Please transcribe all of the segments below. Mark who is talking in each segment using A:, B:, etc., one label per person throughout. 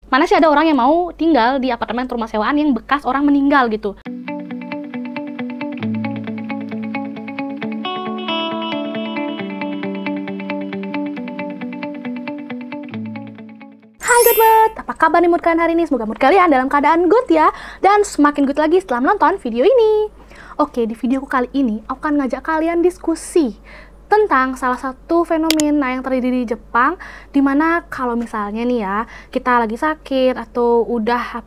A: Mana sih ada orang yang mau tinggal di apartemen rumah sewaan yang bekas orang meninggal gitu. Hai good mood, apa kabar nih mood kalian hari ini? Semoga mood kalian dalam keadaan good ya, dan semakin good lagi setelah menonton video ini. Oke, di videoku kali ini aku akan ngajak kalian diskusi tentang salah satu fenomena yang terjadi di Jepang, dimana kalau misalnya nih ya, kita lagi sakit atau udah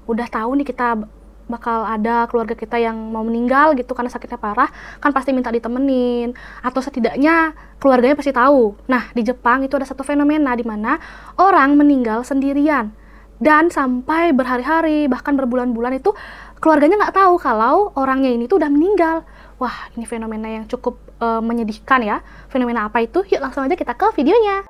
A: udah tahu nih kita bakal ada keluarga kita yang mau meninggal gitu karena sakitnya parah, kan pasti minta ditemenin, atau setidaknya keluarganya pasti tahu. Nah, di Jepang itu ada satu fenomena di mana orang meninggal sendirian, dan sampai berhari-hari, bahkan berbulan-bulan itu keluarganya nggak tahu kalau orangnya ini tuh udah meninggal. Wah, ini fenomena yang cukup menyedihkan ya. Fenomena apa itu? Yuk langsung aja kita ke videonya.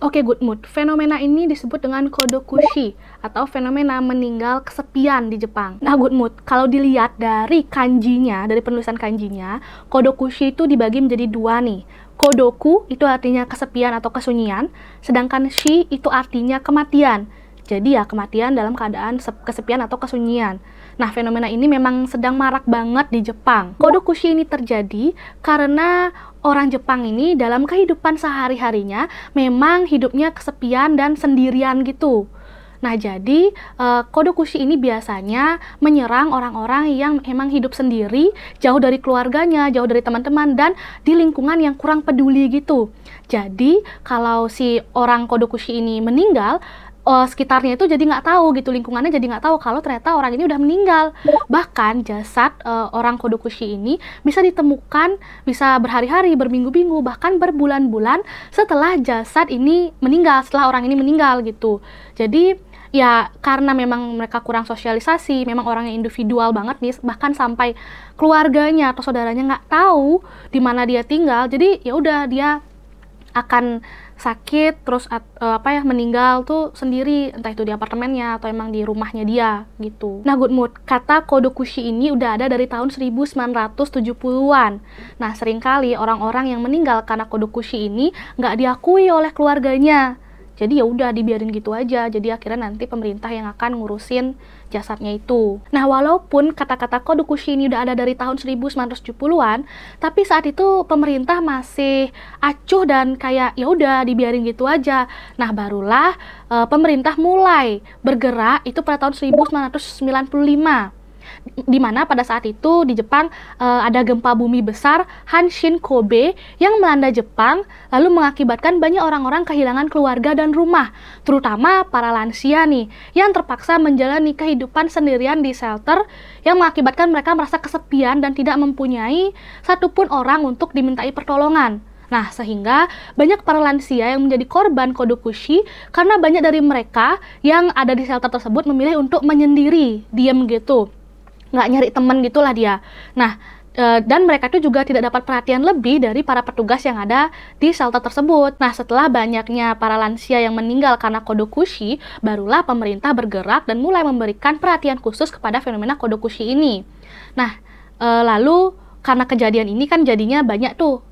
A: Oke, good mood. Fenomena ini disebut dengan kodokushi atau fenomena meninggal kesepian di Jepang. Nah, good mood, kalau dilihat dari kanjinya, dari penulisan kanjinya, kodokushi itu dibagi menjadi dua nih. Kodoku itu artinya kesepian atau kesunyian, sedangkan shi itu artinya kematian. Jadi ya kematian dalam keadaan kesepian atau kesunyian. Nah, fenomena ini memang sedang marak banget di Jepang. Kodokushi ini terjadi karena orang Jepang ini dalam kehidupan sehari-harinya memang hidupnya kesepian dan sendirian gitu. Nah, jadi kodokushi ini biasanya menyerang orang-orang yang emang hidup sendiri, jauh dari keluarganya, jauh dari teman-teman, dan di lingkungan yang kurang peduli gitu. Jadi, kalau si orang kodokushi ini meninggal, sekitarnya itu jadi nggak tahu gitu, lingkungannya jadi nggak tahu kalau ternyata orang ini udah meninggal. Bahkan jasad orang kodokushi ini bisa ditemukan, bisa berhari-hari, berminggu-minggu, bahkan berbulan-bulan setelah jasad ini meninggal, setelah orang ini meninggal gitu. Jadi ya karena memang mereka kurang sosialisasi, memang orangnya individual banget nih, bahkan sampai keluarganya atau saudaranya nggak tahu di mana dia tinggal. Jadi ya udah, dia akan sakit terus meninggal tuh sendiri, entah itu di apartemennya atau emang di rumahnya dia gitu. Nah, good mood, kata kodokushi ini udah ada dari tahun 1970-an. Nah, seringkali orang-orang yang meninggal karena kodokushi ini nggak diakui oleh keluarganya. Jadi ya udah dibiarin gitu aja. Jadi akhirnya nanti pemerintah yang akan ngurusin jasadnya itu. Nah, walaupun kata-kata kodokushi ini udah ada dari tahun 1970-an, tapi saat itu pemerintah masih acuh dan kayak ya udah dibiarin gitu aja. Nah, barulah pemerintah mulai bergerak itu pada tahun 1995. Dimana pada saat itu di Jepang ada gempa bumi besar Hanshin Kobe yang melanda Jepang, lalu mengakibatkan banyak orang-orang kehilangan keluarga dan rumah, terutama para lansia nih yang terpaksa menjalani kehidupan sendirian di shelter, yang mengakibatkan mereka merasa kesepian dan tidak mempunyai satupun orang untuk dimintai pertolongan. Nah, sehingga banyak para lansia yang menjadi korban kodokushi karena banyak dari mereka yang ada di shelter tersebut memilih untuk menyendiri, diam gitu, nggak nyari temen gitulah dia. Nah, dan mereka itu juga tidak dapat perhatian lebih dari para petugas yang ada di shelter tersebut. Nah, setelah banyaknya para lansia yang meninggal karena kodokushi, barulah pemerintah bergerak dan mulai memberikan perhatian khusus kepada fenomena kodokushi ini. Nah, lalu karena kejadian ini kan jadinya banyak tuh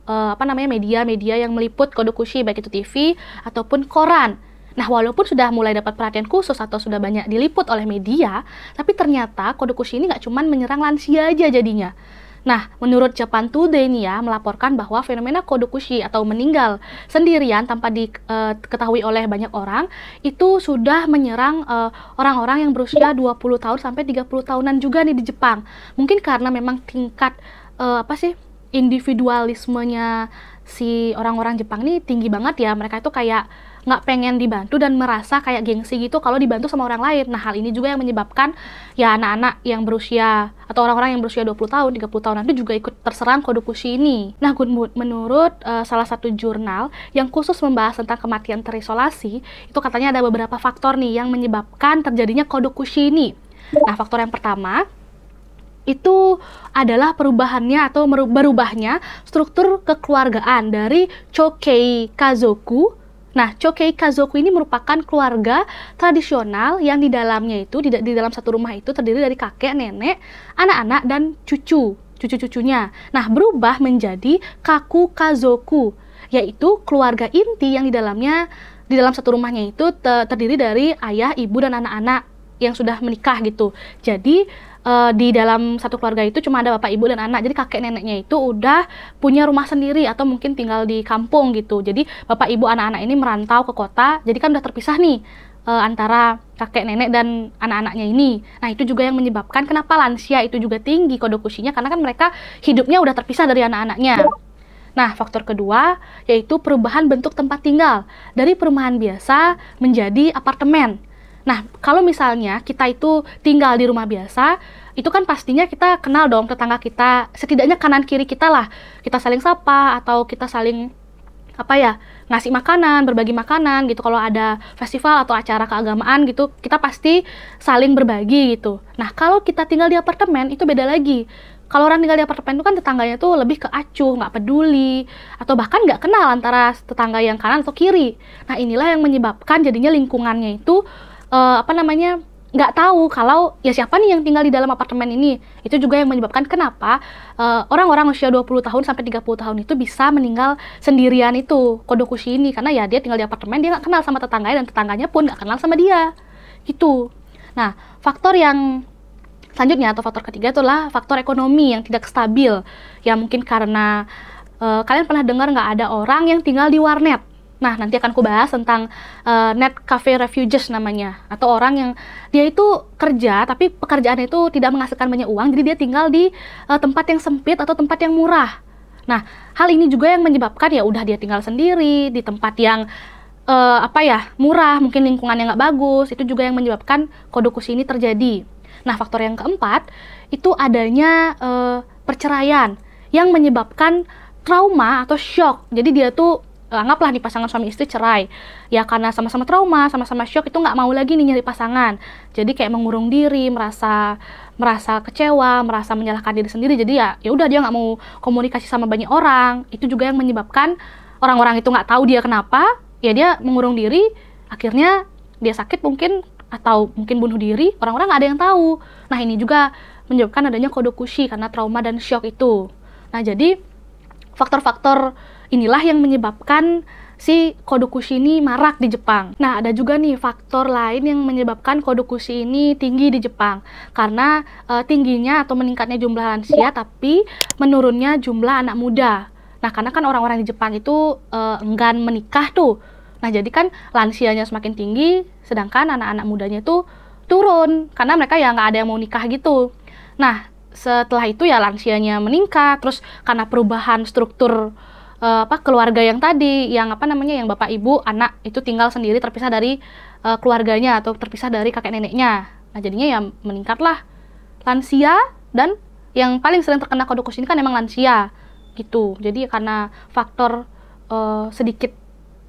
A: media-media yang meliput kodokushi, baik itu TV ataupun koran. Nah, walaupun sudah mulai dapat perhatian khusus atau sudah banyak diliput oleh media, tapi ternyata kodokushi ini nggak cuma menyerang lansia aja jadinya. Nah, menurut Japan Today nih ya, melaporkan bahwa fenomena kodokushi atau meninggal sendirian tanpa diketahui oleh banyak orang, itu sudah menyerang orang-orang yang berusia 20 tahun sampai 30 tahunan juga nih di Jepang. Mungkin karena memang tingkat individualismenya si orang-orang Jepang ini tinggi banget ya. Mereka itu kayak nggak pengen dibantu dan merasa kayak gengsi gitu kalau dibantu sama orang lain. Nah, hal ini juga yang menyebabkan ya anak-anak yang berusia atau orang-orang yang berusia 20 tahun, 30 tahun itu juga ikut terserang kodokushi ini. Nah, good mood, menurut salah satu jurnal yang khusus membahas tentang kematian terisolasi, itu katanya ada beberapa faktor nih yang menyebabkan terjadinya kodokushi ini. Nah, faktor yang pertama itu adalah perubahannya atau berubahnya struktur kekeluargaan dari Chokei Kazoku. Nah, Chokei Kazoku ini merupakan keluarga tradisional yang di dalamnya itu, di dalam satu rumah itu terdiri dari kakek, nenek, anak-anak, dan cucu-cucunya. Nah, berubah menjadi Kaku Kazoku, yaitu keluarga inti yang di dalamnya di dalam satu rumahnya itu terdiri dari ayah, ibu, dan anak-anak yang sudah menikah gitu. Jadi di dalam satu keluarga itu cuma ada bapak, ibu, dan anak. Jadi kakek neneknya itu udah punya rumah sendiri atau mungkin tinggal di kampung gitu. Jadi bapak, ibu, anak-anak ini merantau ke kota. Jadi kan udah terpisah nih antara kakek nenek dan anak-anaknya ini. Nah, itu juga yang menyebabkan kenapa lansia itu juga tinggi kode Cushy-nya, karena kan mereka hidupnya udah terpisah dari anak-anaknya. Nah, faktor kedua yaitu perubahan bentuk tempat tinggal dari perumahan biasa menjadi apartemen. Nah, kalau misalnya kita itu tinggal di rumah biasa, itu kan pastinya kita kenal dong tetangga kita, setidaknya kanan kiri kita lah. Kita saling sapa atau kita saling ngasih makanan, berbagi makanan gitu. Kalau ada festival atau acara keagamaan gitu, kita pasti saling berbagi gitu. Nah, kalau kita tinggal di apartemen itu beda lagi. Kalau orang tinggal di apartemen itu kan tetangganya tuh lebih ke acuh, nggak peduli, atau bahkan nggak kenal antara tetangga yang kanan atau kiri. Nah, inilah yang menyebabkan jadinya lingkungannya itu nggak tahu kalau ya siapa nih yang tinggal di dalam apartemen ini. Itu juga yang menyebabkan kenapa orang-orang usia 20 tahun sampai 30 tahun itu bisa meninggal sendirian itu, kode Cushy ini. Karena ya dia tinggal di apartemen, dia nggak kenal sama tetangganya, dan tetangganya pun nggak kenal sama dia. Gitu. Nah, faktor yang selanjutnya atau faktor ketiga itulah faktor ekonomi yang tidak stabil. Ya mungkin karena kalian pernah dengar nggak ada orang yang tinggal di warnet. Nah, nanti akan aku bahas tentang net cafe refugees namanya, atau orang yang dia itu kerja tapi pekerjaannya itu tidak menghasilkan banyak uang, jadi dia tinggal di tempat yang sempit atau tempat yang murah. Nah, hal ini juga yang menyebabkan ya udah dia tinggal sendiri di tempat yang murah, mungkin lingkungannya nggak bagus. Itu juga yang menyebabkan kode Cushy ini terjadi. Nah, faktor yang keempat itu adanya perceraian yang menyebabkan trauma atau shock. Jadi dia tuh anggaplah nih pasangan suami istri cerai ya, karena sama-sama trauma, sama-sama shock, itu nggak mau lagi nih nyari pasangan. Jadi kayak mengurung diri, merasa kecewa, merasa menyalahkan diri sendiri. Jadi ya udah dia nggak mau komunikasi sama banyak orang. Itu juga yang menyebabkan orang-orang itu nggak tahu dia kenapa, ya dia mengurung diri, akhirnya dia sakit mungkin, atau mungkin bunuh diri, orang-orang nggak ada yang tahu. Nah, ini juga menyebabkan adanya kode Cushy karena trauma dan shock itu. Nah, jadi faktor-faktor inilah yang menyebabkan si kode Cushy ini marak di Jepang. Nah, ada juga nih faktor lain yang menyebabkan kode Cushy ini tinggi di Jepang. Karena tingginya atau meningkatnya jumlah lansia tapi menurunnya jumlah anak muda. Nah, karena kan orang-orang di Jepang itu enggan menikah tuh. Nah, jadi kan lansianya semakin tinggi, sedangkan anak-anak mudanya itu turun. Karena mereka ya nggak ada yang mau nikah gitu. Nah, setelah itu ya lansianya meningkat, terus karena perubahan struktur keluarga yang tadi, yang yang bapak, ibu, anak itu tinggal sendiri terpisah dari keluarganya atau terpisah dari kakek neneknya. Nah, jadinya ya meningkatlah lansia, dan yang paling sering terkena kode Cushy ini kan emang lansia gitu. Jadi karena faktor sedikit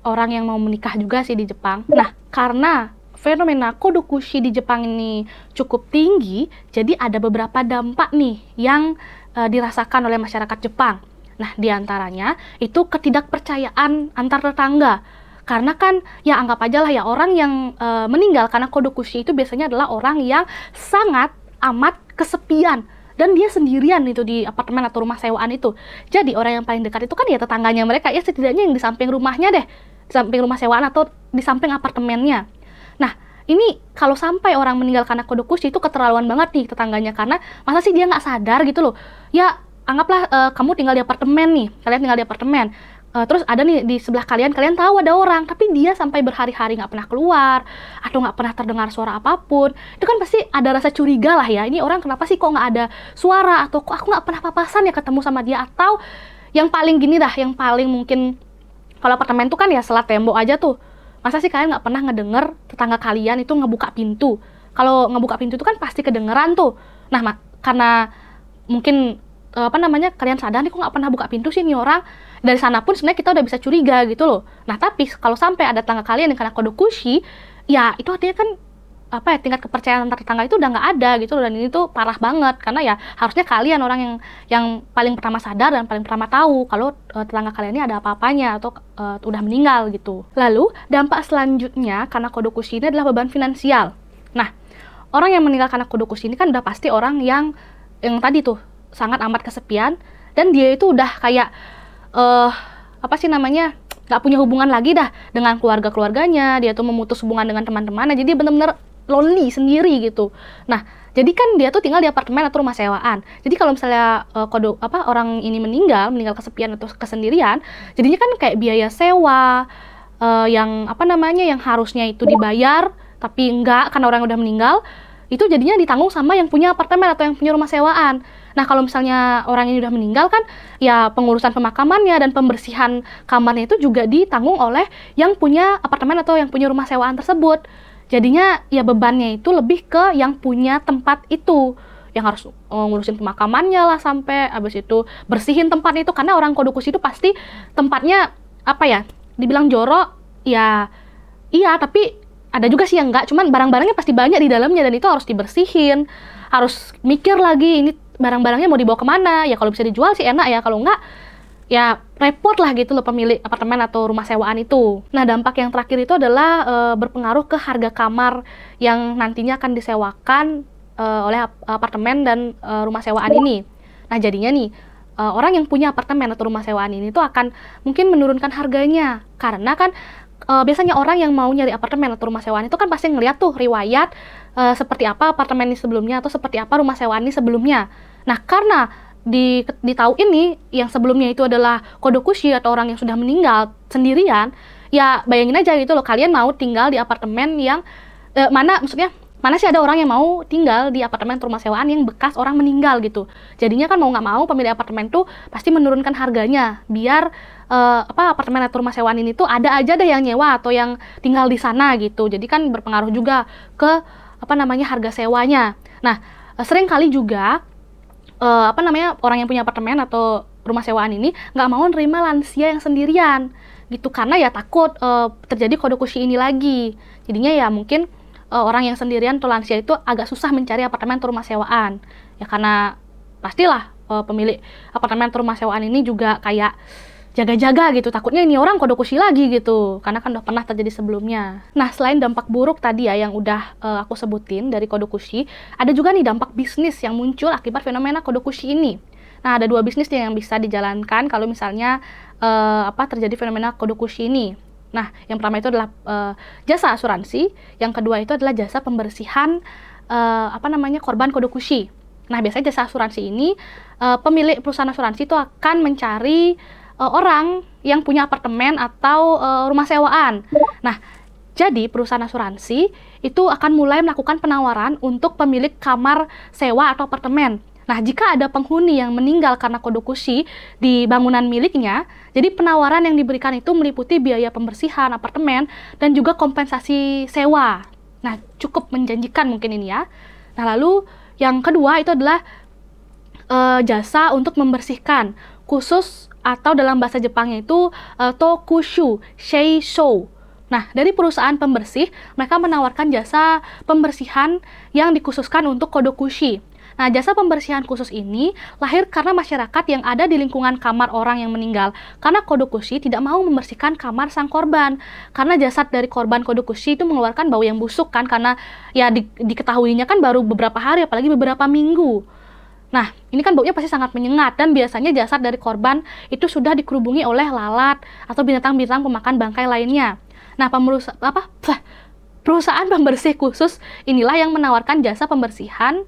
A: orang yang mau menikah juga sih di Jepang. Nah, karena fenomena kode Cushy di Jepang ini cukup tinggi, jadi ada beberapa dampak nih yang dirasakan oleh masyarakat Jepang. Nah, diantaranya itu ketidakpercayaan antar tetangga. Karena kan, ya anggap aja lah ya, orang yang meninggal karena kode Cushy itu biasanya adalah orang yang sangat amat kesepian. Dan dia sendirian itu di apartemen atau rumah sewaan itu. Jadi orang yang paling dekat itu kan ya tetangganya mereka, ya setidaknya yang di samping rumahnya deh. Di samping rumah sewaan atau di samping apartemennya. Nah, ini kalau sampai orang meninggal karena kode Cushy itu keterlaluan banget nih tetangganya. Karena masa sih dia nggak sadar gitu loh. Ya, anggaplah kamu tinggal di apartemen nih, kalian tinggal di apartemen, terus ada nih di sebelah kalian tahu ada orang, tapi dia sampai berhari-hari nggak pernah keluar, atau nggak pernah terdengar suara apapun, itu kan pasti ada rasa curiga lah ya, ini orang kenapa sih kok nggak ada suara, atau kok aku nggak pernah papasan ya ketemu sama dia, atau yang paling gini dah, yang paling mungkin, kalau apartemen tuh kan ya selat tembok aja tuh, masa sih kalian nggak pernah ngedenger tetangga kalian itu ngebuka pintu? Kalau ngebuka pintu itu kan pasti kedengeran tuh. Nah, karena mungkin kalian sadar nih kok nggak pernah buka pintu sih nih orang, dari sana pun sebenarnya kita udah bisa curiga gitu loh. Nah, tapi kalau sampai ada tetangga kalian yang kena kode Cushy, ya itu artinya kan tingkat kepercayaan antar tetangga itu udah nggak ada gitu loh. Dan ini tuh parah banget, karena ya harusnya kalian orang yang paling pertama sadar dan paling pertama tahu kalau tetangga kalian ini ada apa-apanya atau udah meninggal gitu. Lalu dampak selanjutnya karena kode Cushy ini adalah beban finansial. Nah, orang yang meninggal karena kode Cushy ini kan udah pasti orang yang tadi tuh sangat amat kesepian, dan dia itu udah kayak nggak punya hubungan lagi dah dengan keluarga-keluarganya, dia tuh memutus hubungan dengan teman-temannya, jadi bener-bener lonely, sendiri gitu. Nah, jadi kan dia tuh tinggal di apartemen atau rumah sewaan. Jadi kalau misalnya orang ini meninggal kesepian atau kesendirian, jadinya kan kayak biaya sewa yang yang harusnya itu dibayar tapi enggak karena orang udah meninggal, itu jadinya ditanggung sama yang punya apartemen atau yang punya rumah sewaan. Nah, kalau misalnya orang ini udah meninggal kan, ya pengurusan pemakamannya dan pembersihan kamarnya itu juga ditanggung oleh yang punya apartemen atau yang punya rumah sewaan tersebut. Jadinya ya bebannya itu lebih ke yang punya tempat itu, yang harus ngurusin pemakamannya lah, sampai habis itu bersihin tempat itu, karena orang Kodokushi itu pasti tempatnya dibilang jorok, ya iya, tapi ada juga sih yang enggak, cuman barang-barangnya pasti banyak di dalamnya dan itu harus dibersihin, harus mikir lagi ini barang-barangnya mau dibawa kemana. Ya kalau bisa dijual sih enak ya, kalau enggak ya repot lah gitu loh pemilik apartemen atau rumah sewaan itu. Nah, dampak yang terakhir itu adalah berpengaruh ke harga kamar yang nantinya akan disewakan oleh apartemen dan rumah sewaan ini. Nah, jadinya nih orang yang punya apartemen atau rumah sewaan ini tuh akan mungkin menurunkan harganya, karena kan biasanya orang yang mau nyari apartemen atau rumah sewaan itu kan pasti ngeliat tuh riwayat seperti apa apartemen ini sebelumnya atau seperti apa rumah sewaan ini sebelumnya. Nah, karena di tahu ini yang sebelumnya itu adalah Kodokushi atau orang yang sudah meninggal sendirian, ya bayangin aja gitu loh, kalian mau tinggal di apartemen yang mana sih ada orang yang mau tinggal di apartemen atau rumah sewaan yang bekas orang meninggal gitu. Jadinya kan mau nggak mau pemilik apartemen tuh pasti menurunkan harganya biar apartemen atau rumah sewaan ini tuh ada aja deh yang nyewa atau yang tinggal di sana gitu. Jadi kan berpengaruh juga ke harga sewanya. Nah, sering kali juga orang yang punya apartemen atau rumah sewaan ini nggak mau nerima lansia yang sendirian gitu, karena ya takut terjadi Kodokushi ini lagi. Jadinya ya mungkin orang yang sendirian atau lansia itu agak susah mencari apartemen atau rumah sewaan ya, karena pastilah pemilik apartemen atau rumah sewaan ini juga kayak jaga-jaga gitu, takutnya ini orang Kodokushi lagi gitu, karena kan udah pernah terjadi sebelumnya. Nah, selain dampak buruk tadi ya yang udah aku sebutin dari Kodokushi, ada juga nih dampak bisnis yang muncul akibat fenomena Kodokushi ini. Nah, ada dua bisnis yang bisa dijalankan kalau misalnya terjadi fenomena Kodokushi ini. Nah, yang pertama itu adalah jasa asuransi, yang kedua itu adalah jasa pembersihan korban Kodokushi. Nah, biasanya jasa asuransi ini pemilik perusahaan asuransi itu akan mencari orang yang punya apartemen atau rumah sewaan. Nah, jadi perusahaan asuransi itu akan mulai melakukan penawaran untuk pemilik kamar sewa atau apartemen. Nah, jika ada penghuni yang meninggal karena Kodokushi di bangunan miliknya, jadi penawaran yang diberikan itu meliputi biaya pembersihan apartemen dan juga kompensasi sewa. Nah, cukup menjanjikan mungkin ini ya. Nah, lalu yang kedua itu adalah jasa untuk membersihkan, khusus atau dalam bahasa Jepangnya itu tokushu seishou. Nah, dari perusahaan pembersih, mereka menawarkan jasa pembersihan yang dikhususkan untuk Kodokushi. Nah, jasa pembersihan khusus ini lahir karena masyarakat yang ada di lingkungan kamar orang yang meninggal. Karena Kodokushi tidak mau membersihkan kamar sang korban. Karena jasad dari korban Kodokushi itu mengeluarkan bau yang busuk kan, karena ya diketahuinya kan baru beberapa hari, apalagi beberapa minggu. Nah, ini kan baunya pasti sangat menyengat, dan biasanya jasad dari korban itu sudah dikerubungi oleh lalat atau binatang-binatang pemakan bangkai lainnya. Nah, perusahaan pembersih khusus inilah yang menawarkan jasa pembersihan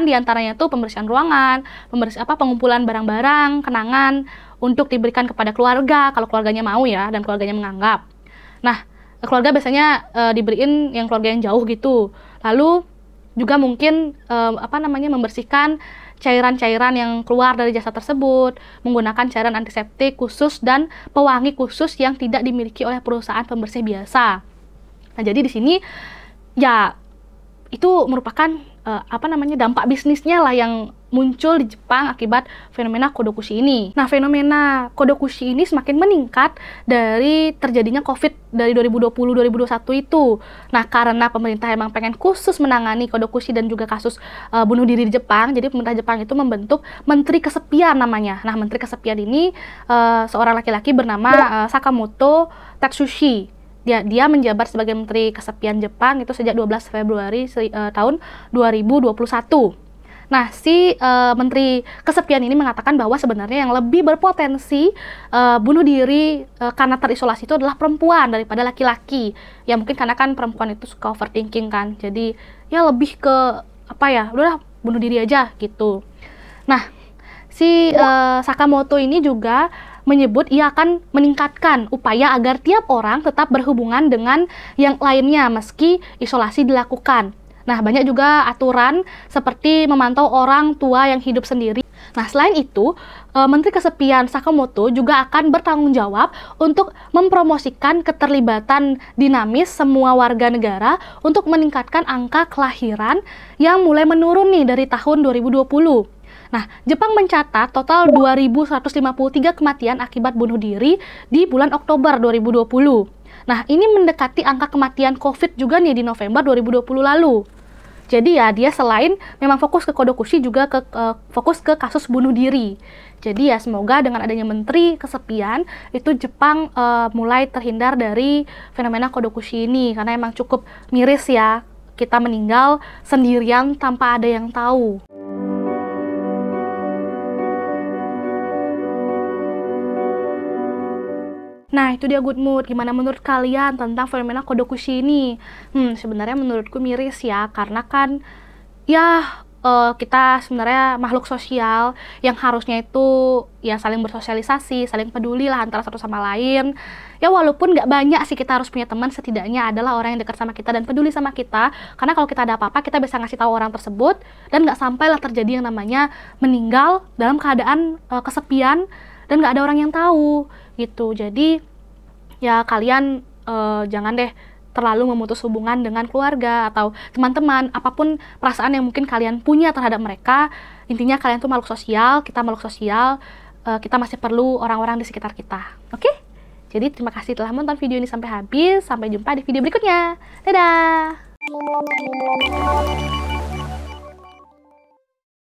A: diantaranya tuh pembersihan ruangan, pengumpulan barang-barang, kenangan untuk diberikan kepada keluarga kalau keluarganya mau ya, dan keluarganya menganggap. Nah, keluarga biasanya diberiin yang keluarga yang jauh gitu. Lalu juga mungkin membersihkan cairan-cairan yang keluar dari jasad tersebut, menggunakan cairan antiseptik khusus dan pewangi khusus yang tidak dimiliki oleh perusahaan pembersih biasa. Nah, jadi di sini ya itu merupakan dampak bisnisnya lah yang muncul di Jepang akibat fenomena Kodokushi ini. Nah, fenomena Kodokushi ini semakin meningkat dari terjadinya COVID dari 2020-2021 itu. Nah, karena pemerintah emang pengen khusus menangani Kodokushi dan juga kasus bunuh diri di Jepang, jadi pemerintah Jepang itu membentuk Menteri Kesepian namanya. Nah, Menteri Kesepian ini seorang laki-laki bernama Sakamoto Tatsushi. Dia menjabat sebagai Menteri Kesepian Jepang itu sejak 12 Februari tahun 2021. Nah, si Menteri Kesepian ini mengatakan bahwa sebenarnya yang lebih berpotensi bunuh diri karena terisolasi itu adalah perempuan daripada laki-laki. Ya mungkin karena kan perempuan itu suka overthinking kan. Jadi ya lebih ke apa ya, udahlah bunuh diri aja gitu. Nah, si Sakamoto ini juga menyebut ia akan meningkatkan upaya agar tiap orang tetap berhubungan dengan yang lainnya meski isolasi dilakukan. Nah, banyak juga aturan seperti memantau orang tua yang hidup sendiri. Nah, selain itu, Menteri Kesepian Sakamoto juga akan bertanggung jawab untuk mempromosikan keterlibatan dinamis semua warga negara untuk meningkatkan angka kelahiran yang mulai menurun nih dari tahun 2020. Nah, Jepang mencatat total 2.153 kematian akibat bunuh diri di bulan Oktober 2020. Nah, ini mendekati angka kematian COVID juga nih di November 2020 lalu. Jadi ya, dia selain memang fokus ke Kodokushi juga fokus ke kasus bunuh diri. Jadi ya, semoga dengan adanya Menteri Kesepian, itu Jepang mulai terhindar dari fenomena Kodokushi ini. Karena emang cukup miris ya, kita meninggal sendirian tanpa ada yang tahu. Nah, itu dia Good Mood. Gimana menurut kalian tentang fenomena Kodokushi ini? Sebenarnya menurutku miris ya, karena kan ya kita sebenarnya makhluk sosial yang harusnya itu ya saling bersosialisasi, saling peduli lah antara satu sama lain. Ya walaupun nggak banyak sih kita harus punya teman, setidaknya adalah orang yang dekat sama kita dan peduli sama kita. Karena kalau kita ada apa-apa, kita bisa ngasih tahu orang tersebut dan nggak sampailah terjadi yang namanya meninggal dalam keadaan kesepian dan nggak ada orang yang tahu gitu. Jadi ya kalian jangan deh terlalu memutus hubungan dengan keluarga atau teman-teman, apapun perasaan yang mungkin kalian punya terhadap mereka. Intinya kalian tuh makhluk sosial, kita makhluk sosial, kita masih perlu orang-orang di sekitar kita. Oke? Jadi terima kasih telah menonton video ini sampai habis. Sampai jumpa di video berikutnya. Dadah!